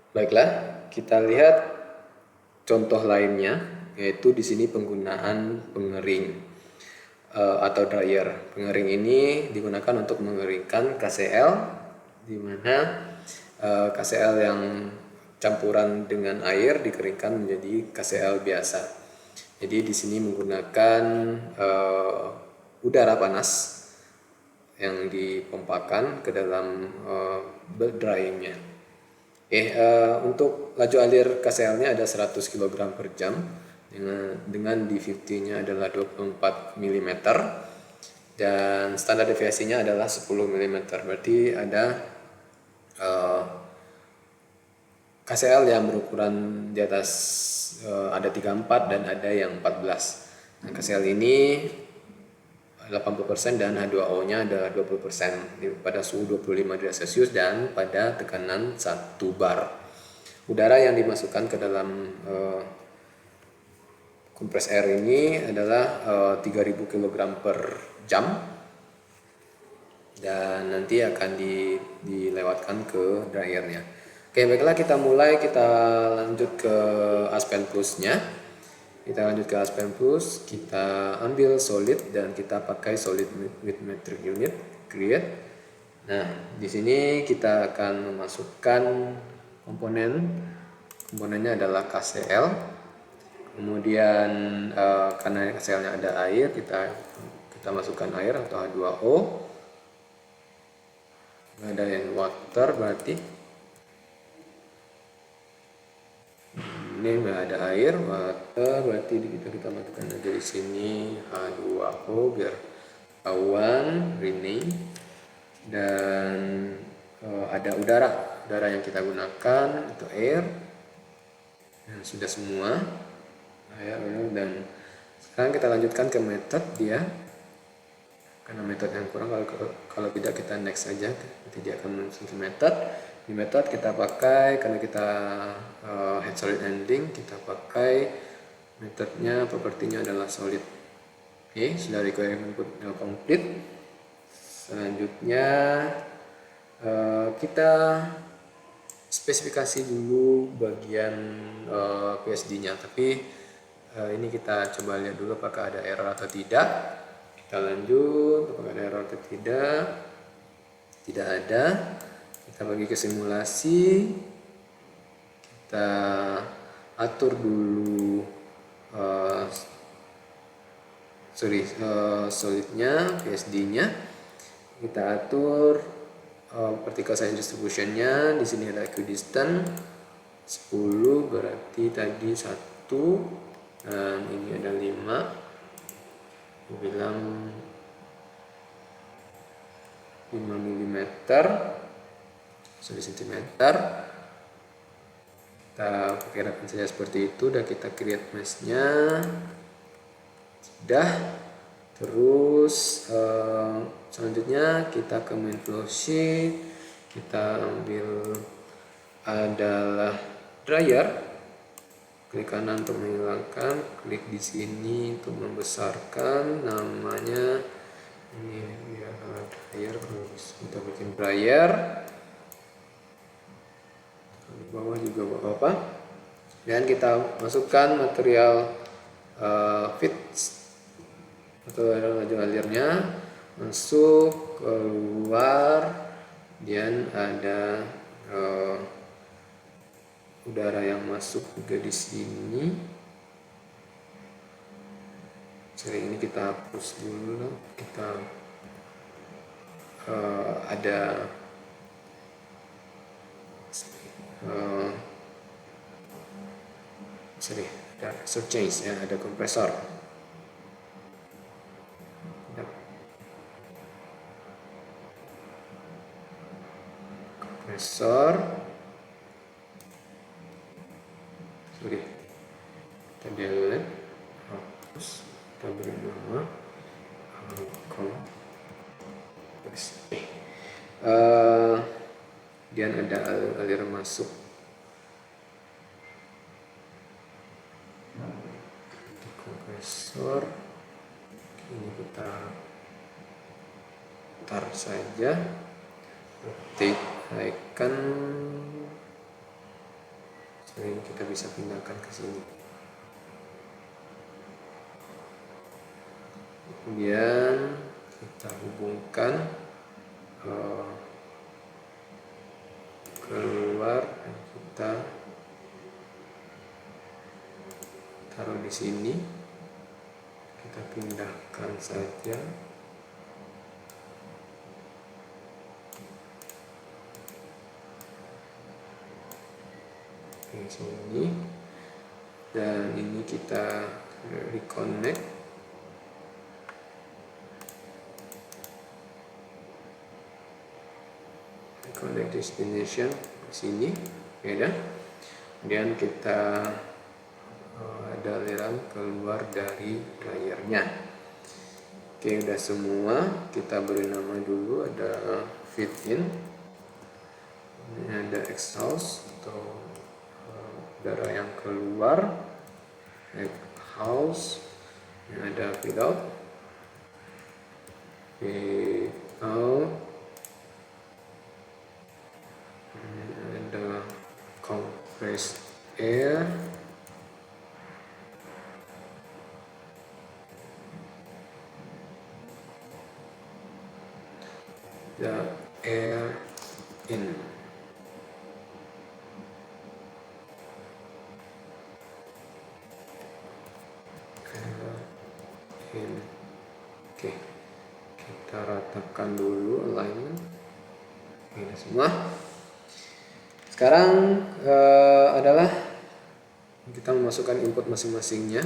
Baiklah, kita lihat contoh lainnya, yaitu di sini penggunaan pengering atau dryer. Pengering ini digunakan untuk mengeringkan KCl, di mana KCl yang campuran dengan air dikeringkan menjadi KCl biasa. Jadi di sini menggunakan udara panas yang dipompakan ke dalam dryingnya. Untuk laju alir KCl-nya ada 100 kg per jam dengan D50-nya adalah 24 mm dan standar deviasinya adalah 10 mm. Berarti ada KCl yang berukuran di atas ada 34 dan ada yang 14. Nah, KCl ini 80% dan H2O-nya adalah 20% pada suhu 25 derajat Celcius dan pada tekanan 1 bar. Udara yang dimasukkan ke dalam kompres air ini adalah 3000 kg per jam dan nanti akan dilewatkan ke dryernya. Oke, baiklah kita lanjut ke Aspen Plus-nya. Kita lanjut ke Aspen Plus, kita ambil solid dan kita pakai solid with metric unit create. Nah, di sini kita akan memasukkan komponennya adalah KCl. Kemudian karena KCl-nya ada air, kita masukkan air atau H2O. Ada yang water berarti ini nggak ada air, water berarti kita masukkan aja di sini H2O biar awan rename dan ada udara yang kita gunakan itu air dan sudah semua air. Dan sekarang kita lanjutkan ke metode dia, karena metode yang kurang, kalau tidak kita next saja, nanti dia akan menuju ke metode. Di metode kita pakai, karena kita head solid ending, kita pakai metodenya, propertinya adalah solid. Oke, sudah requirement complete. Selanjutnya kita spesifikasi dulu bagian PSD-nya, tapi ini kita coba lihat dulu apakah ada error atau tidak. Kita lanjut, apakah ada error atau tidak. Tidak ada. Kita pergi ke simulasi, kita atur dulu solidnya, PSD-nya, kita atur particle size distribution-nya. Di sini ada equidistant 10, berarti tadi 1 dan ini ada 5. Aku bilang 5 mm cm. Kita perkirakan saja seperti itu dan kita create mesh-nya. Sudah. Terus selanjutnya kita ke main flow sheet, kita ambil adalah dryer, klik kanan untuk menghilangkan, klik di sini untuk membesarkan, namanya ini ya dryer, kita bikin dryer. Di bawah juga apa, dan kita masukkan material fit atau laju alirnya, masuk, keluar, dan ada udara yang masuk juga di sini. Sering ini kita hapus dulu, kita ada ada surcharge ya, ada kompresor. Kita delete, hapus, kita beri nama dan ada alir masuk. Kompresor ini kita tar saja, rotate icon, Nah, ini kita bisa pindahkan ke sini. Kemudian kita hubungkan keluar dan kita taruh di sini. Kita pindahkan saja. Di sini. Dan ini kita reconnect. Reconnect destination di sini, ya. Kemudian kita ada aliran keluar dari dryernya. Oke, udah semua. Kita beri nama dulu, ada fit in, ini ada exhaust atau udara yang keluar, exhaust, ini ada fit out, ini ada compressed air, the air in. Oke, kita ratakan dulu alignment. Ini semua. Sekarang adalah kita memasukkan input masing-masingnya.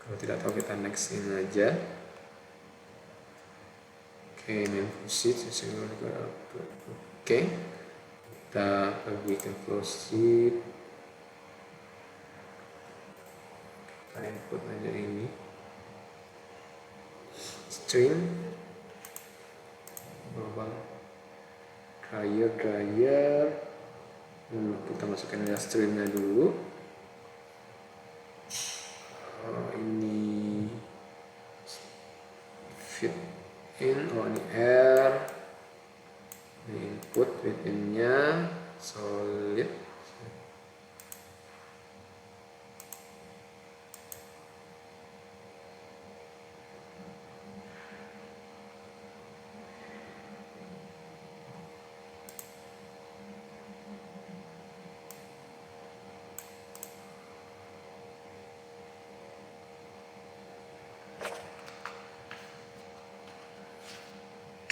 Kalau tidak tahu kita next in aja. Oke, main proceed. Oke, kita pergi ke proceed. Kita input aja ini string global dryer. Kita masukkan aja stringnya dulu. Ini fit in, ini air, ini input fit in-nya solid.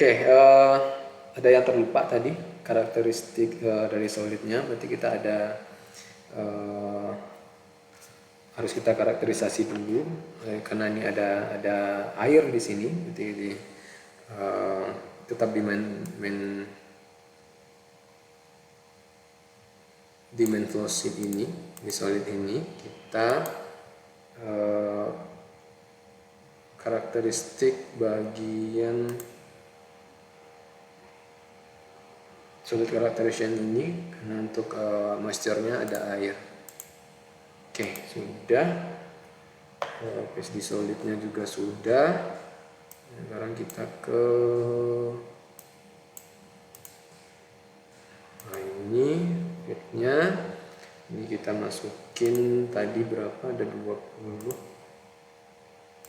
Oke, ada yang terlupa tadi, karakteristik dari solidnya. Berarti kita ada harus kita karakterisasi dulu, karena ini ada air di sini. Berarti tetap di main flow sheet ini, di solid ini kita karakteristik bagian solid characterization ini, karena untuk moisture-nya ada air. Oke, sudah. PSD solidnya juga sudah. Sekarang kita ke ini fitnya. Ini kita masukin tadi berapa? Ada 25.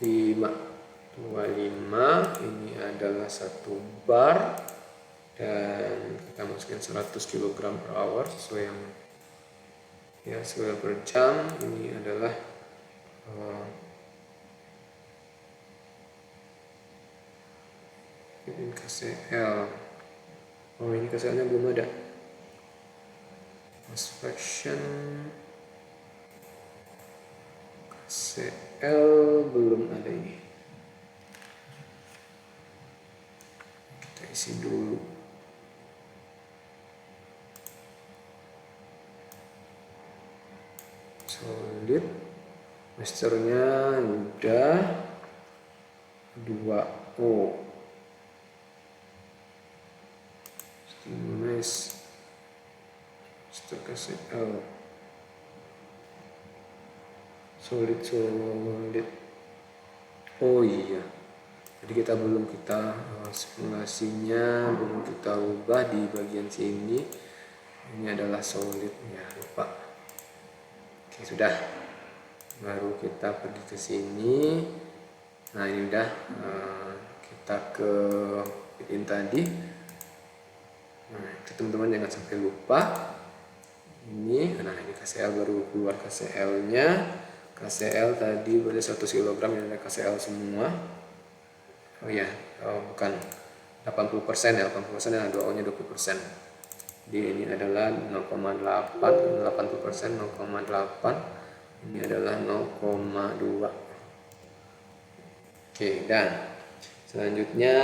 Ini adalah 1 bar. Dan kita masukin 100 kg per hour sesuai yang sesuai per jam. Ini adalah ini KCL. Ini KCL-nya belum ada. Inspection KCL belum ada ini. Kita isi dulu. Solid, moisture-nya udah 2O. Stimulus moisture KCL solid. Oh iya, jadi kita belum simulasinya belum kita ubah di bagian sini. Ini adalah solid ya, lupa. Oke, sudah. Baru kita pergi ke sini. Nah, ini udah. Kita ke bikin tadi. Nah, teman-teman jangan sampai lupa. Ini KCL baru keluar KCL-nya. KCL tadi berarti 100 kg, ini ada KCL semua. Oh ya, bukan 80% ya, 80% dan 2O-nya 20%. Jadi ini adalah 0,8, 80% 0,8. Ini adalah 0,2. Oke, dan selanjutnya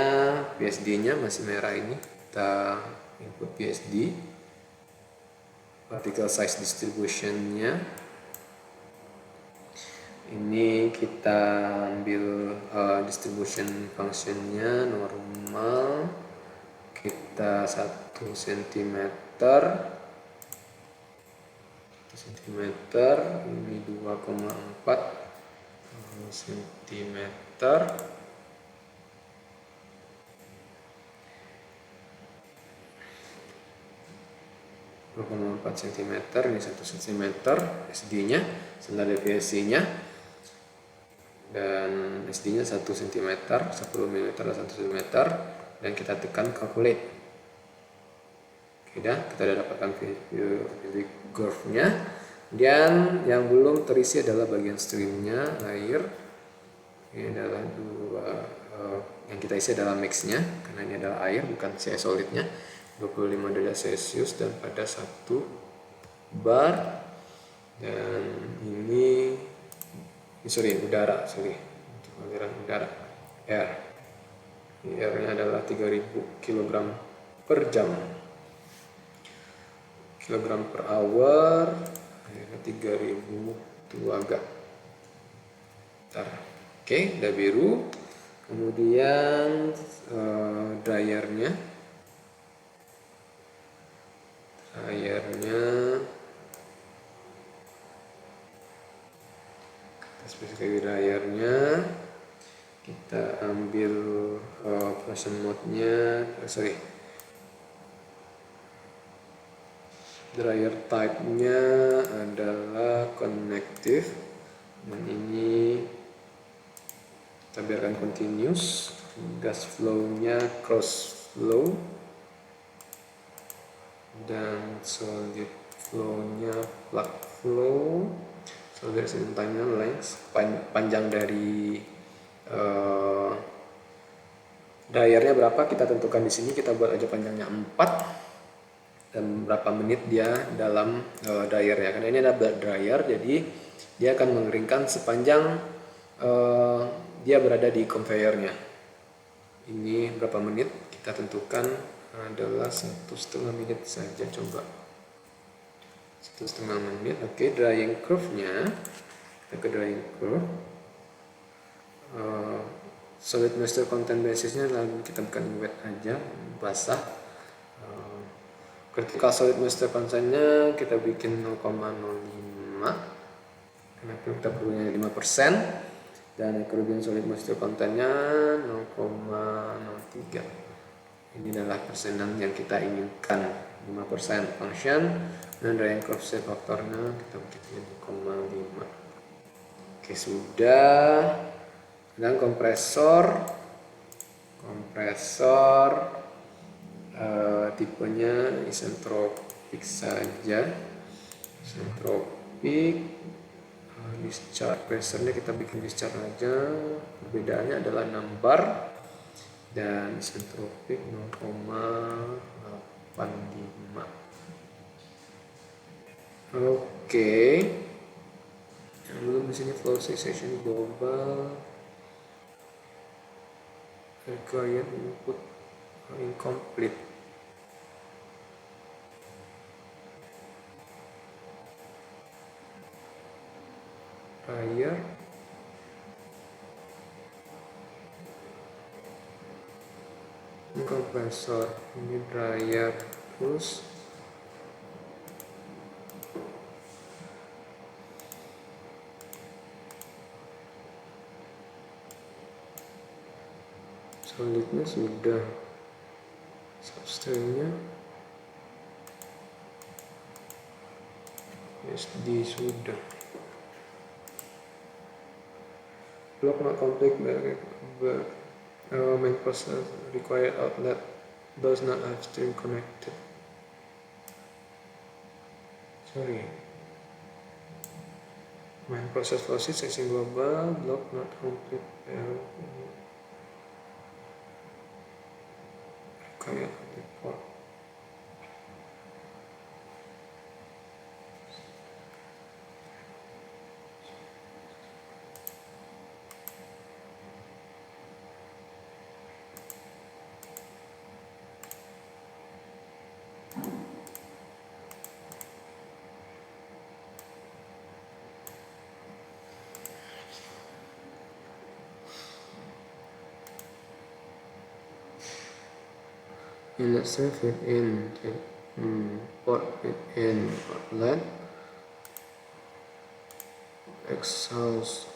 PSD-nya masih merah ini. Kita input PSD. Particle size distribution-nya. Ini kita ambil distribution function-nya normal. Kita 1 cm. 1 cm. Ini 2,4 cm. 2,4 cm, ini 1 cm SD-nya, standar deviasi-nya, dan SD-nya 1 cm, 10 mm dan 1 cm, dan kita tekan calculate. Oke, kita udah dapatkan curve-nya, dan yang belum terisi adalah bagian stream-nya, air. Ini adalah yang kita isi adalah mix-nya, karena ini adalah air bukan solid-nya. 25 derajat Celcius dan pada 1 bar, dan ini udara, untuk aliran udara, air-nya adalah 3000 kg per jam, kilogram per hour, airnya 3000 itu agak oke, udah biru. Kemudian dryernya spesifikasi dryernya kita ambil operation mode-nya, dryer type-nya adalah connective, dan ini kita biarkan continuous. Gas flow-nya cross flow, dan solid flow-nya plug flow. Solid time-nya length, panjang dari dryernya berapa kita tentukan di sini. Kita buat aja panjangnya 4, dan berapa menit dia dalam dryernya, karena ini ada blood dryer, jadi dia akan mengeringkan sepanjang dia berada di conveyornya. Ini berapa menit kita tentukan adalah 1,5 menit saja, coba 1,5 menit. Oke, drying curve-nya, kita ke drying curve. Solid moisture content basisnya lalu kita bukan wet aja, basah. Critical solid moisture content-nya kita bikin 0,05, karena kita perlunya 5%, dan kerugian solid moisture content-nya 0,03. Ini adalah persenan yang kita inginkan, 5% function, dan drying curve shape faktornya kita bikin 0,5. Oke, sudah. Dan kompresor tipenya isentropik saja, isentropik. Discharge pressure-nya kita bikin discharge aja, perbedaannya adalah 6 bar, dan isentropik 0,85. Oke, yang belum di sini flow cessation global, required input incomplete. Dryer, kompresor, ini dryer, terus solidnya sudah, substrate-nya SD sudah. block not complete but main process required outlet does not have stream connected. Sorry. Main process flowsheet section global block not complete required outlet. Inlet stream feed in port feed in outlet exhaust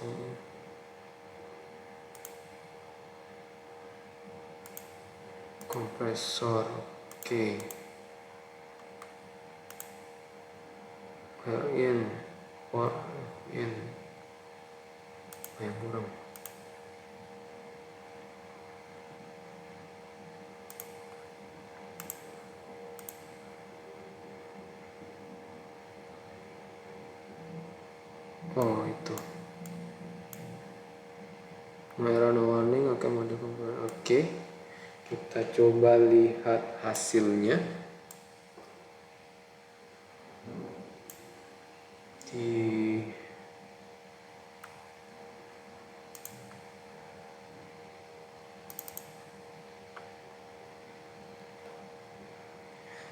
compressor. Okay, air in port in yang kurang. Oh itu merah no warning akan mode komponen. Oke, kita coba lihat hasilnya di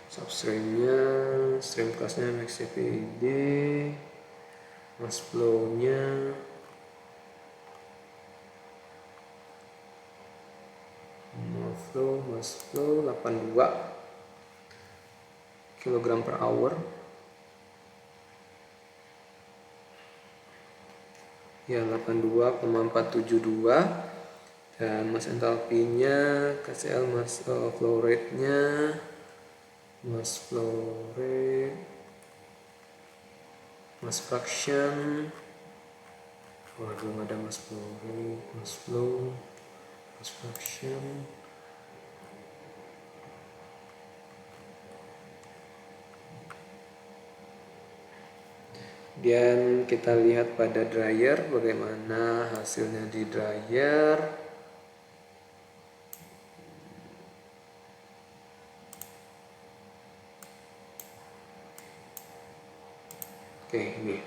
substreamnya, stream classnya MXCPD, mass flow-nya mass flow 82 kg per hour ya, 82,472, dan mass enthalpy-nya KCl mass flow rate-nya mass flow rate, mass fraction, belum ada mass flow rate, mass flow, mass fraction. Dan kita lihat pada dryer bagaimana hasilnya di dryer. Oke, ini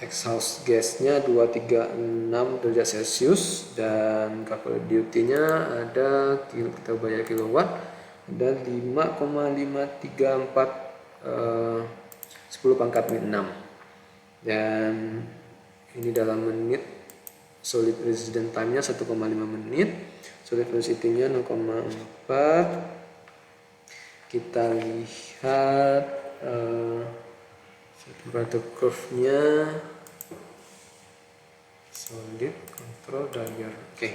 exhaust gasnya 236 derajat Celcius dan couple duty-nya ada, kita bayar kilowatt, ada 5,534 10 pangkat min 6, dan ini dalam menit. Solid resident time-nya 1,5 menit, solid velocity-nya 0,4. Kita lihat temperature curve-nya, solid control dryer. Oke,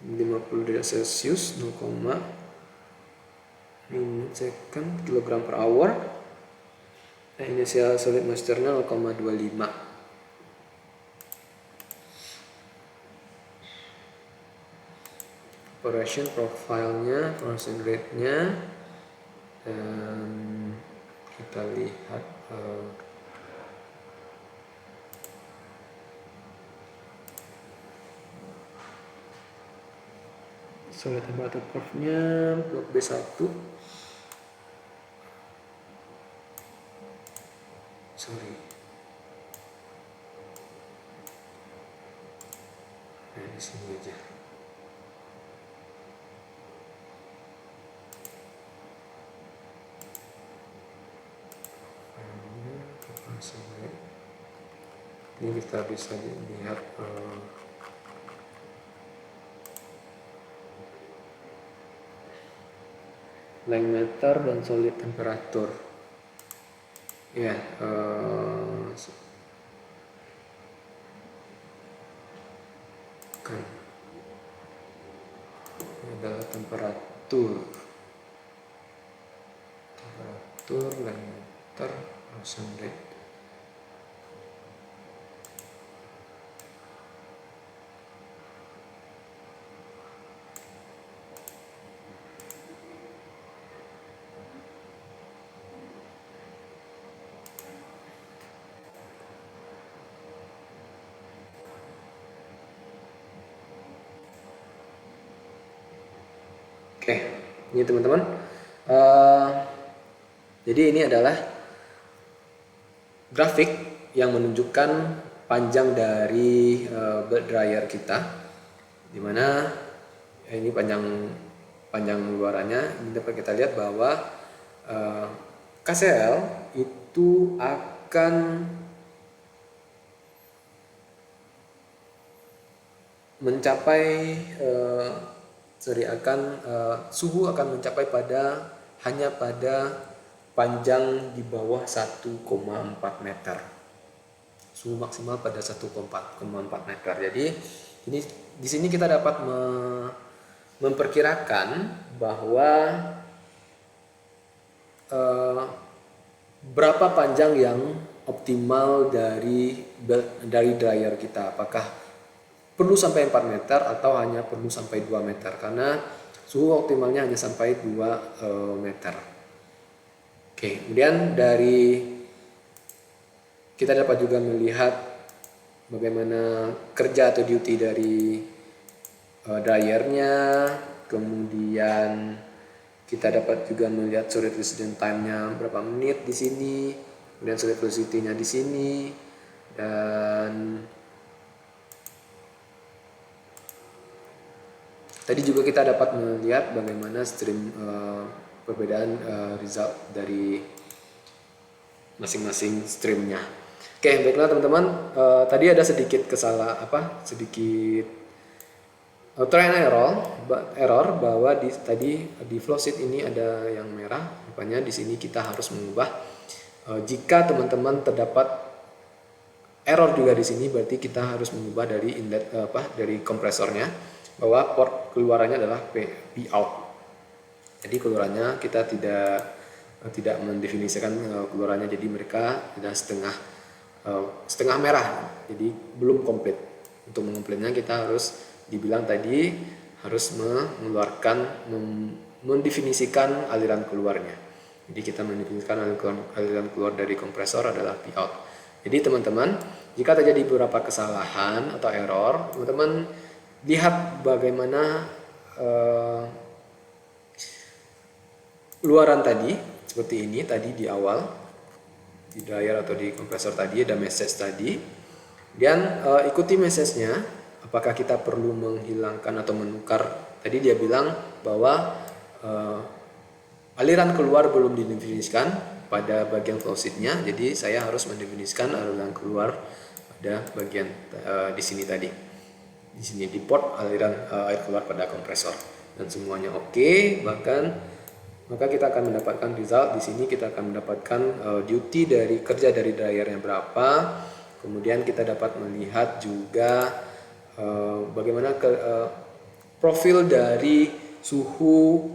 50 derajat Celcius 0, minute second kilogram per hour. Nah, initial solid moisture-nya 0,25. Operation profile-nya, operation rate-nya, dan kita lihat solid temperature curve-nya blok B1. Sorry. Nah, di sini aja. Ini kita bisa lihat length meter dan solid temperatur. Ya, kan ini adalah temperatur, length meter, motion rate. Oke, ini teman-teman. Eh, jadi ini adalah grafik yang menunjukkan panjang dari belt dryer kita, dimana ini panjang luarannya. Ini dapat kita lihat bahwa KCL itu akan mencapai suhu akan mencapai hanya pada panjang di bawah 1,4 meter. Suhu maksimal pada 1,4 meter. Jadi ini di sini kita dapat memperkirakan bahwa berapa panjang yang optimal dari dryer kita. Apakah perlu sampai 4 meter atau hanya perlu sampai 2 meter, karena suhu optimalnya hanya sampai 2 meter. Oke, kemudian kita dapat juga melihat bagaimana kerja atau duty dari dryernya. Kemudian kita dapat juga melihat solid resident time-nya berapa menit di sini, kemudian solid velocity-nya di sini, dan tadi juga kita dapat melihat bagaimana perbedaan result dari masing-masing streamnya. Oke, baiklah teman-teman. Tadi ada sedikit try and error bahwa tadi di flowsheet ini ada yang merah. Rupanya di sini kita harus mengubah. Jika teman-teman terdapat error juga di sini, berarti kita harus mengubah dari inlet dari kompresornya, bahwa port keluarannya adalah P out. Jadi keluarannya kita tidak mendefinisikan keluarannya, jadi mereka ada setengah merah, jadi belum komplit. Untuk mengompletnya kita harus dibilang tadi harus mendefinisikan aliran keluarnya. Jadi kita mendefinisikan aliran keluar dari kompresor adalah P out. Jadi teman-teman, jika terjadi beberapa kesalahan atau error, teman-teman lihat bagaimana luaran tadi seperti ini. Tadi di awal di dryer atau di kompresor tadi ada message tadi, dan ikuti message-nya. Apakah kita perlu menghilangkan atau menukar? Tadi dia bilang bahwa aliran keluar belum didefinisikan pada bagian flowsheet-nya, jadi saya harus mendefinisikan aliran keluar pada bagian di sini tadi. Di sini di port aliran air keluar pada kompresor, dan semuanya oke. Maka kita akan mendapatkan result. Di sini kita akan mendapatkan duty dari kerja dari dryernya berapa. Kemudian kita dapat melihat juga bagaimana profil dari suhu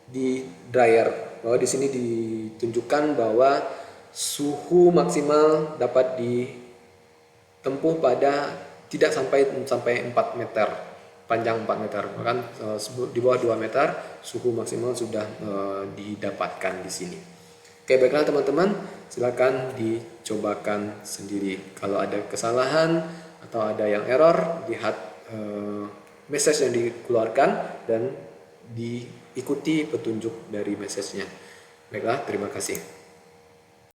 di dryer. Bahwa di sini ditunjukkan bahwa suhu maksimal dapat ditempuh pada tidak sampai 4 meter, panjang 4 meter, bahkan di bawah 2 meter suhu maksimal sudah didapatkan di sini. Oke, baiklah teman-teman, silakan dicobakan sendiri. Kalau ada kesalahan atau ada yang error, lihat message yang dikeluarkan dan diikuti petunjuk dari message-nya. Baiklah, terima kasih.